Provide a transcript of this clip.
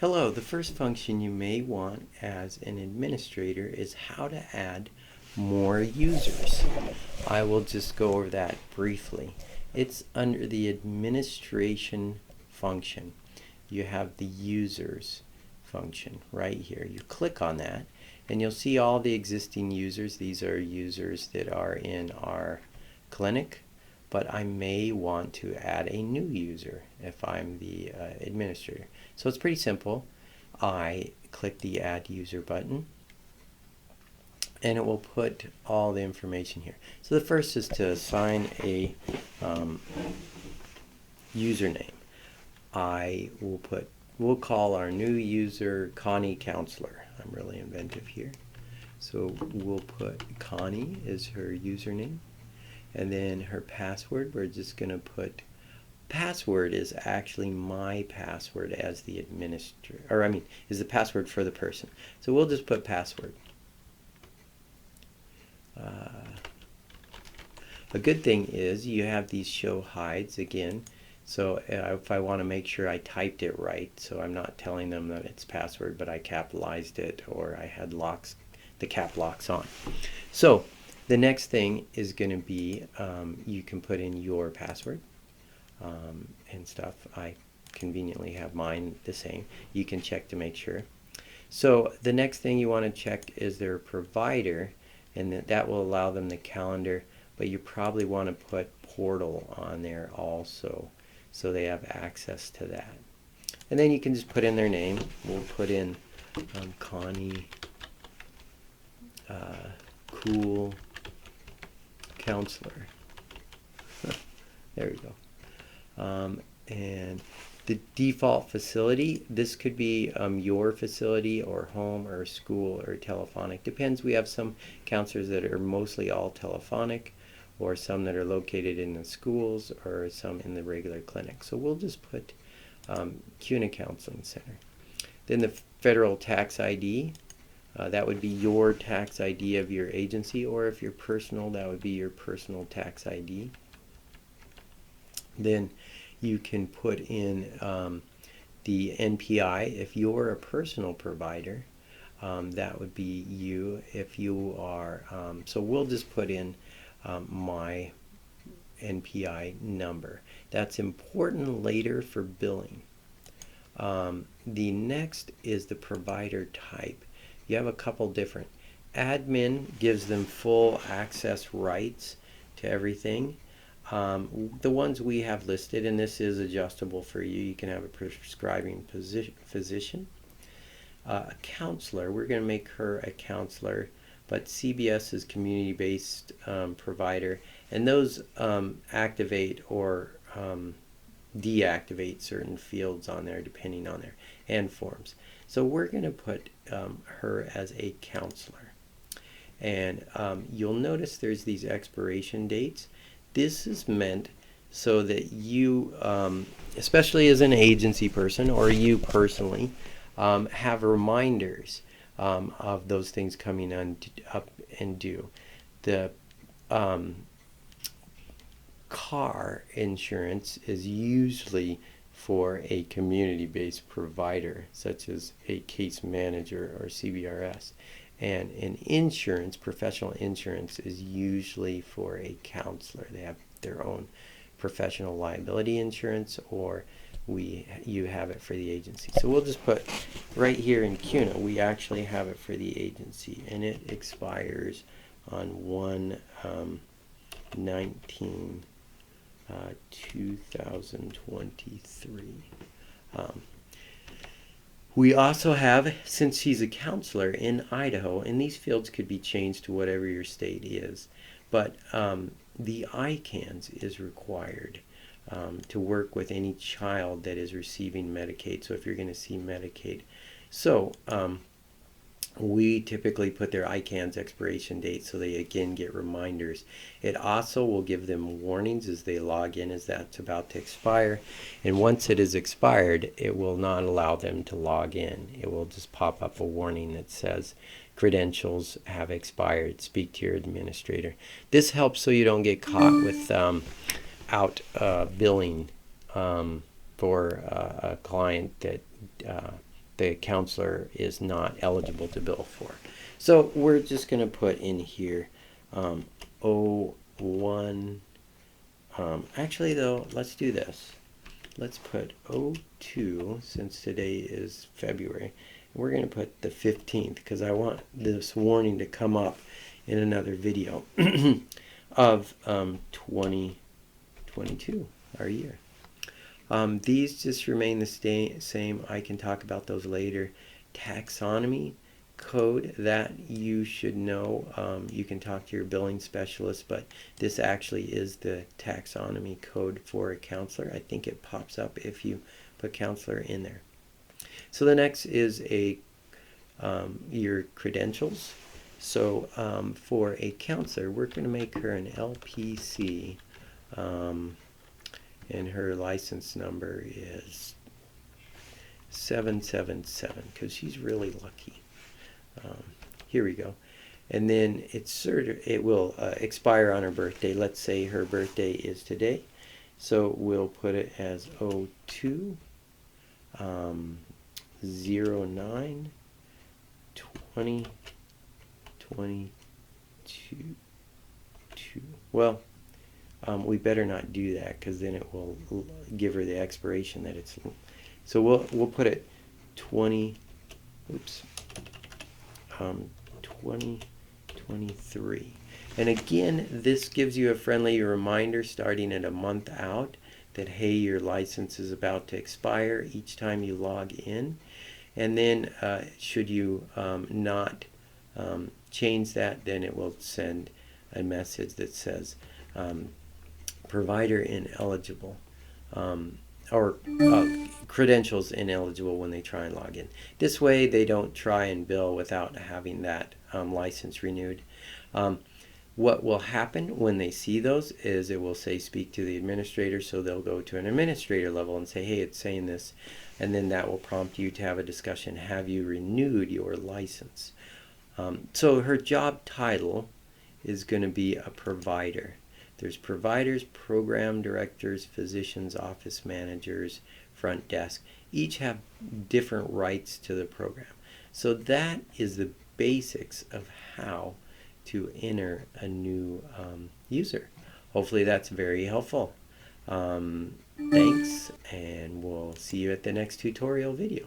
Hello, the first function you may want as an administrator is how to add more users. I will just go over that briefly. It's under the administration function. You have the users function right here. You click on that and you'll see all the existing users. These are users that are in our clinic, but I may want to add a new user if I'm the administrator. So it's pretty simple. I click the Add User button, and it will put all the information here. So the first is to assign a username. We'll call our new user Connie Counselor. I'm really inventive here. So we'll put Connie as her username. And then her password, we're just going to put, password is actually my password as the administrator, or is the password for the person. So we'll just put password. A good thing is you have these show hides again. So if I want to make sure I typed it right, so I'm not telling them that it's password, but I capitalized it or I had locks, the cap locks on. So the next thing is going to be you can put in your password and stuff. I conveniently have mine the same. You can check to make sure. So the next thing you want to check is their provider, and that will allow them the calendar, but you probably want to put portal on there also so they have access to that. And then you can just put in their name. We'll put in Connie Cool Counselor. There we go. And the default facility, this could be your facility or home or school or telephonic. Depends. We have some counselors that are mostly all telephonic, or some that are located in the schools, or some in the regular clinic. So we'll just put CUNA Counseling Center. Then the federal tax ID. That would be your tax ID of your agency, or if you're personal, that would be your personal tax ID. Then you can put in the NPI. If you're a personal provider, that would be you. If you are, so we'll just put in my NPI number. That's important later for billing. The next is the provider type. You have a couple different. Admin gives them full access rights to everything. The ones we have listed, and this is adjustable for you. You can have a prescribing physician. A counselor, we're going to make her a counselor, but CBS is community-based provider, and those activate or deactivate certain fields on there depending on their and forms. So we're going to put her as a counselor, and you'll notice there's these expiration dates. This is meant so that you, especially as an agency person or you personally, have reminders of those things coming up and due. The car insurance is usually for a community-based provider, such as a case manager or CBRS. And an insurance, professional insurance, is usually for a counselor. They have their own professional liability insurance, or you have it for the agency. So we'll just put right here in CUNA, we actually have it for the agency, and it expires on 1/19 2023. We also have, since she's a counselor in Idaho, and these fields could be changed to whatever your state is, but the ICANS is required to work with any child that is receiving Medicaid. So if you're going to see Medicaid, so we typically put their ICANS expiration date so they again get reminders. It also will give them warnings as they log in as that's about to expire, and once it is expired, it will not allow them to log in. It will just pop up a warning that says credentials have expired, speak to your administrator. This helps so you don't get caught with billing for a client that the counselor is not eligible to bill for. So we're just going to put in here O1. Actually, though, let's do this. Let's put O2, since today is February. We're going to put the 15th because I want this warning to come up in another video of 2022, our year. These just remain the same. I can talk about those later. Taxonomy code, that you should know. You can talk to your billing specialist, but this actually is the taxonomy code for a counselor. I think it pops up if you put counselor in there. So the next is your credentials. So for a counselor, we're going to make her an LPC, and her license number is 777 because she's really lucky. Here we go. And then it will expire on her birthday. Let's say her birthday is today. So we'll put it as 02 09 2022. Well, we better not do that because then it will give her the expiration that it's. So we'll put it 2023. And again, this gives you a friendly reminder starting at a month out that, hey, your license is about to expire each time you log in. And then should you not change that, then it will send a message that says provider ineligible, or credentials ineligible when they try and log in. This way they don't try and bill without having that license renewed. What will happen when they see those is it will say speak to the administrator, so they'll go to an administrator level and say, hey, it's saying this, and then that will prompt you to have a discussion. Have you renewed your license? So her job title is going to be a provider. There's providers, program directors, physicians, office managers, front desk. Each have different rights to the program. So that is the basics of how to enter a new user. Hopefully that's very helpful. Thanks, and we'll see you at the next tutorial video.